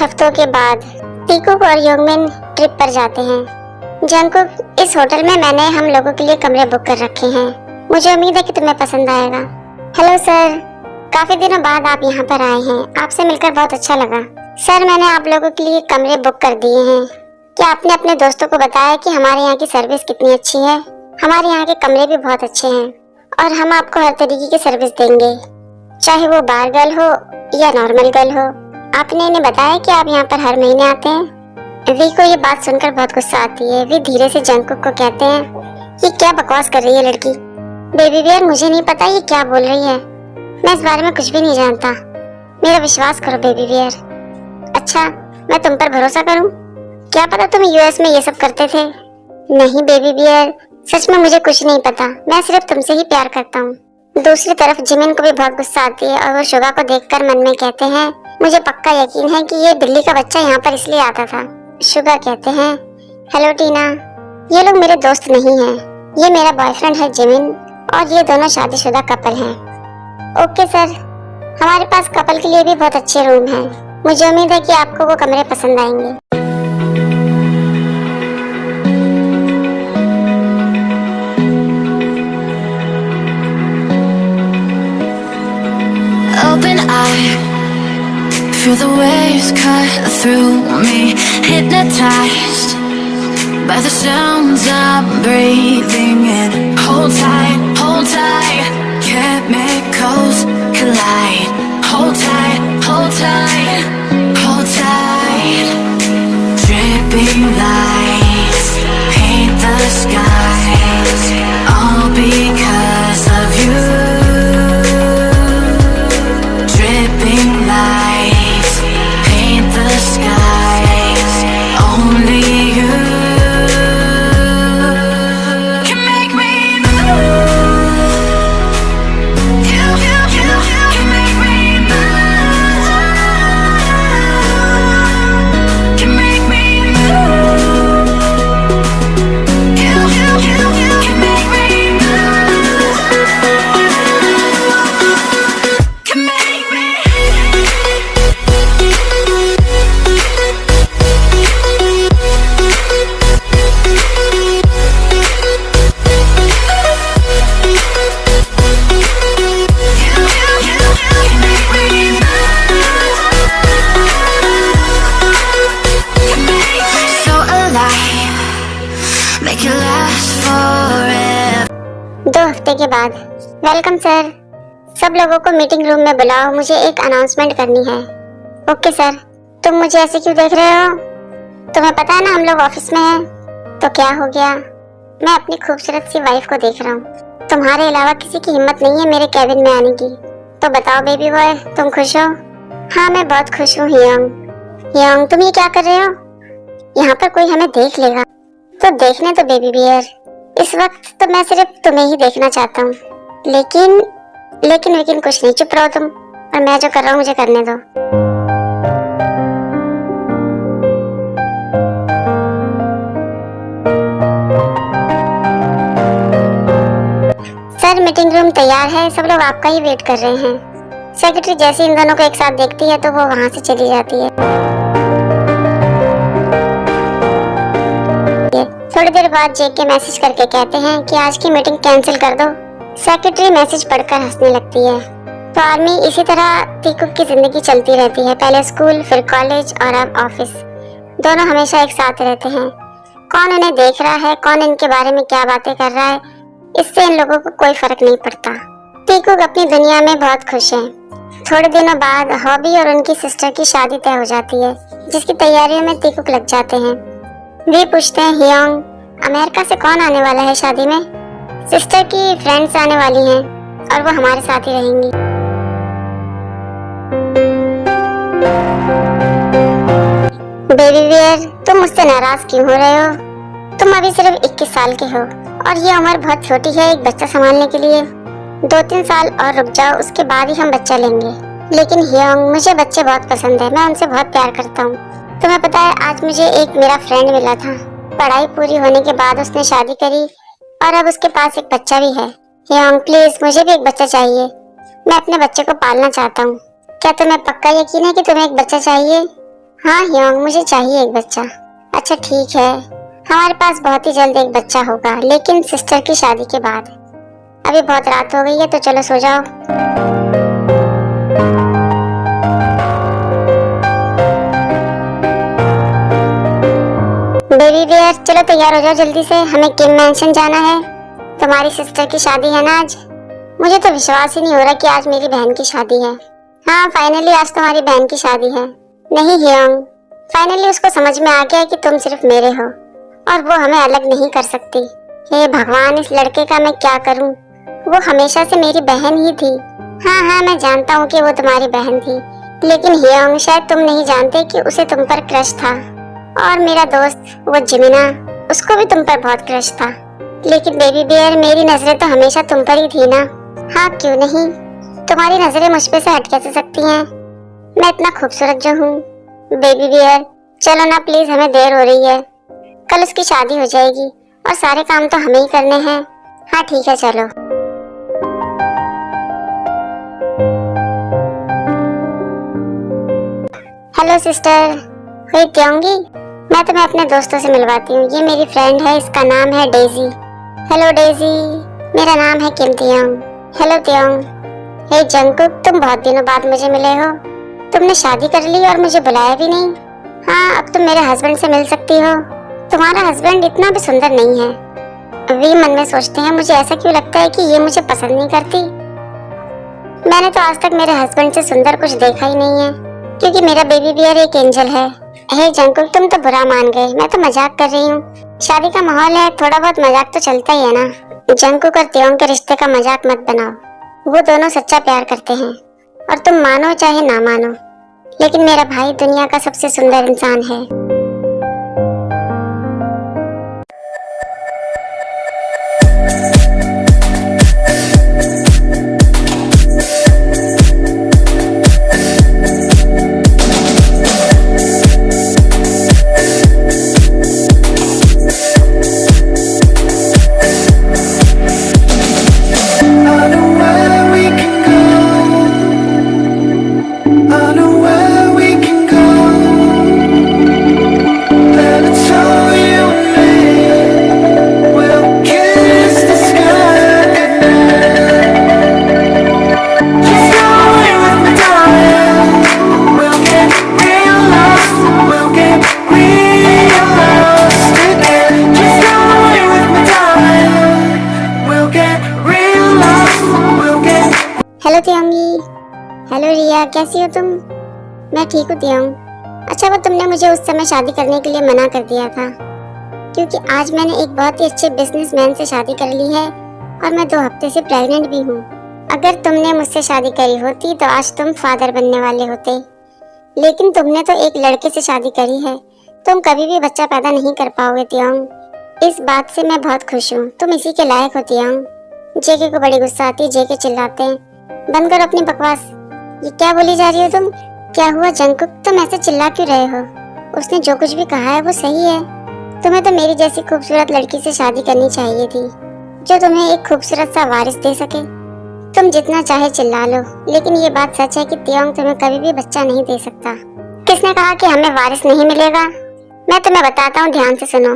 हफ्तों के बाद टीकूक और योंगमिन ट्रिप पर जाते हैं। जंगकुक, इस होटल में मैंने हम लोगों के लिए कमरे बुक कर रखे हैं। मुझे उम्मीद है कि तुम्हें पसंद आएगा। हेलो सर, काफी दिनों बाद आप यहाँ पर आए हैं। आपसे मिलकर बहुत अच्छा लगा। सर, मैंने आप लोगों के लिए कमरे बुक कर दिए हैं। क्या आपने अपने दोस्तों को बताया कि हमारे यहाँ की सर्विस कितनी अच्छी है? हमारे यहाँ के कमरे भी बहुत अच्छे हैं और हम आपको हर तरीके की सर्विस देंगे, चाहे वो बार गर्ल हो या नॉर्मल गर्ल हो। आपने इन्हें बताया कि आप यहाँ पर हर महीने आते हैं। वी को ये बात सुनकर बहुत गुस्सा आती है। वी धीरे से जंगकुक को कहते हैं, ये क्या बकवास कर रही है लड़की। बेबी बियर, मुझे नहीं पता ये क्या बोल रही है। मैं इस बारे में कुछ भी नहीं जानता। मेरा विश्वास करो बेबी बियर। अच्छा, मैं तुम पर भरोसा करूं? क्या पता तुम यूएस में ये सब करते थे। नहीं बेबी बियर, सच में मुझे कुछ नहीं पता। मैं सिर्फ तुमसे ही प्यार करता हूँ। दूसरी तरफ जिमिन को भी बहुत गुस्सा आती है और वो शुगा को देखकर मन में कहते हैं, मुझे पक्का यकीन है कि ये बिल्ली का बच्चा यहाँ पर इसलिए आता था। शुगा कहते हैं, हेलो टीना, ये लोग मेरे दोस्त नहीं हैं। ये मेरा बॉयफ्रेंड है जिमिन और ये दोनों शादीशुदा कपल हैं। ओके सर, हमारे पास कपल के लिए भी बहुत अच्छे रूम हैं। मुझे उम्मीद है कि आपको वो कमरे पसंद आएंगे। Open eye, feel the waves cut through me, hypnotized by the sounds I'm breathing in. Hold tight, chemicals collide. Hold tight, hold tight. Dripping lights paint the skies, all because of you. Dripping lights paint the skies, only you can make me move. You can make me move. Can make me move. You can make me move. Can make me. So alive, make it last forever. 2 हफ्ते के बाद। Welcome sir, सब लोगों को meeting room में बुलाओ, मुझे एक अनाउंसमेंट करनी है। Okay sir. तुम मुझे ऐसे क्यों देख रहे हो? तुम्हें पता है ना हम लोग ऑफिस में हैं। तो क्या हो गया? मैं अपनी खूबसूरत सी वाइफ को देख रहा हूँ। तुम्हारे अलावा किसी की हिम्मत नहीं है मेरे कैबिन में आने की। तो बताओ बेबी बॉय, तुम खुश हो? हाँ, मैं बहुत खुश हूँ हियोंग, तुम ये क्या कर रहे हो? यहाँ पर कोई हमें देख लेगा तो देखने दो बेबी बियर। इस वक्त तो मैं सिर्फ तुम्हें ही देखना चाहता हूँ। लेकिन कुछ नहीं, चुप रहो तुम, और मैं जो कर रहा हूँ मुझे करने दो। सर, मीटिंग रूम तैयार है, सब लोग आपका ही वेट कर रहे हैं। सेक्रेटरी जैसे इन दोनों को एक साथ देखती है तो वो वहाँ से चली जाती है। थोड़ी देर बाद जेके मैसेज करके कहते हैं कि आज की मीटिंग कैंसिल कर दो। सेक्रेटरी मैसेज पढ़कर हंसने लगती है। तो आर्मी, इसी तरह टीकूक की जिंदगी चलती रहती है। पहले स्कूल, फिर कॉलेज और अब ऑफिस। दोनों हमेशा एक साथ रहते हैं। कौन उन्हें देख रहा है, कौन इनके बारे में क्या बातें कर रहा है, इससे इन लोगों को कोई फर्क नहीं पड़ता। टीकूक अपनी दुनिया में बहुत खुश है। थोड़े दिनों बाद हॉबी और उनकी सिस्टर की शादी तय हो जाती है, जिसकी तैयारियों में टीकूक लग जाते हैं। वे पूछते हैं, हियोंग, अमेरिका से कौन आने वाला है शादी में? सिस्टर की फ्रेंड्स आने वाली हैं और वो हमारे साथ ही रहेंगी। बेबी बियर, तुम मुझसे नाराज क्यों हो रहे हो? तुम अभी सिर्फ 21 साल के हो और ये उम्र बहुत छोटी है एक बच्चा संभालने के लिए। 2-3 साल और रुक जाओ, उसके बाद ही हम बच्चा लेंगे। लेकिन हियोंग, मुझे बच्चे बहुत पसंद है, मैं उनसे बहुत प्यार करता हूँ। तुम्हें पता है, आज मुझे एक मेरा फ्रेंड मिला था। पढ़ाई पूरी होने के बाद उसने शादी करी और अब उसके पास एक बच्चा भी है। हियोंग प्लीज, मुझे भी एक बच्चा चाहिए। मैं अपने बच्चे को पालना चाहता हूँ। क्या तुम्हें पक्का यकीन है कि तुम्हें एक बच्चा चाहिए? हाँ ह्योंग, मुझे चाहिए एक बच्चा। अच्छा ठीक है, हमारे पास बहुत ही जल्द एक बच्चा होगा, लेकिन सिस्टर की शादी के बाद। अभी बहुत रात हो गई है, तो चलो सो जाओ। बेबी बियर, चलो तैयार हो जाओ जल्दी से, हमें किम मैंशन जाना है। तुम्हारी सिस्टर की शादी है ना आज। मुझे तो विश्वास ही नहीं हो रहा कि आज मेरी बहन की शादी है। हाँ फाइनली आज तुम्हारी बहन की शादी है। नहीं ह्योंग, फाइनली उसको समझ में आ गया है कि तुम सिर्फ मेरे हो और वो हमें अलग नहीं कर सकती। हे भगवान, इस लड़के का मैं क्या करूं? वो हमेशा से मेरी बहन ही थी। हाँ मैं जानता हूँ कि वो तुम्हारी बहन थी, लेकिन ह्योंग शायद तुम नहीं जानते कि उसे तुम पर क्रश था। और मेरा दोस्त वो जिमिना, उसको भी तुम पर बहुत क्रश था। लेकिन बेबी बियर, मेरी नजरें तो हमेशा तुम पर ही थी ना। हाँ क्यों नहीं, तुम्हारी नजरें मुझ पे से हट कैसे सकती हैं? मैं इतना खूबसूरत जो हूँ। बेबी बियर चलो ना प्लीज, हमें देर हो रही है। कल उसकी शादी हो जाएगी और सारे काम तो हमें ही करने हैं। हाँ ठीक है चलो। हेलो सिस्टर, हुई त्योंगी? मैं तुम्हें अपने दोस्तों से मिलवाती हूँ। ये मेरी फ्रेंड है, इसका नाम है डेजी। हेलो डेजी, मेरा नाम है किम त्योंग। हेलो त्योंग। हे जंगकुक, तुम बहुत दिनों बाद मुझे मिले हो। तुमने शादी कर ली और मुझे बुलाया भी नहीं। हाँ अब तुम मेरे हस्बैंड से मिल सकती हो। तुम्हारा हस्बैंड इतना भी सुंदर नहीं है। वे मन में सोचते हैं, मुझे ऐसा क्यों लगता है कि ये मुझे पसंद नहीं करती। मैंने तो आज तक मेरे हस्बैंड से सुंदर कुछ देखा ही नहीं है, क्योंकि मेरा बेबी बियर एक एंजल है। हे जंगकुक, तुम तो बुरा मान गए, मैं तो मजाक कर रही हूँ। शादी का माहौल है, थोड़ा बहुत मजाक तो चलता ही है ना। जंगकुक और त्योंग के रिश्ते का मजाक मत बनाओ। वो दोनों सच्चा प्यार करते हैं और तुम मानो चाहे ना मानो, लेकिन मेरा भाई दुनिया का सबसे सुंदर इंसान है। I know where we can go. I know where we can go. And it's all you and me. We'll kiss the sky goodnight. Just go away with me, darling. We'll get real lost. We'll get real lost again. Just go away with me, darling. We'll get real lost. We'll get. Hello त्योंगी। Hello Riya, कैसी हो तुम? मैं ठीक हूँ त्योंग। अच्छा वो तुमने मुझे उस समय शादी करने के लिए मना कर दिया था, क्योंकि आज मैंने एक बहुत ही अच्छे बिजनेसमैन से शादी कर ली है और मैं 2 हफ्ते से प्रेग्नेंट भी हूँ। अगर तुमने मुझसे शादी करी होती तो आज तुम फादर बनने वाले होते, लेकिन तुमने तो एक लड़के से शादी करी है। तुम कभी भी बच्चा पैदा नहीं कर पाओगे त्योंग। इस बात से मैं बहुत खुश हूँ, तुम इसी के लायक हो त्योंग। जेके को बड़ी गुस्सा आती है, जेके चिल्लाते हैं, बंद करो अपनी बकवास। ये क्या बोली जा रही हो तुम? क्या हुआ जंगकुक, तुम ऐसे चिल्ला क्यों रहे हो? उसने जो कुछ भी कहा है वो सही है। तुम्हें तो मेरी जैसी खूबसूरत लड़की से शादी करनी चाहिए थी, जो तुम्हें एक खूबसूरत सा वारिस दे सके। तुम जितना चाहे चिल्ला लो, लेकिन ये बात सच है कि त्योंग तुम्हें कभी भी बच्चा नहीं दे सकता। किसने कहा कि हमें वारिस नहीं मिलेगा? मैं तुम्हें बताता हूँ, ध्यान से सुनो।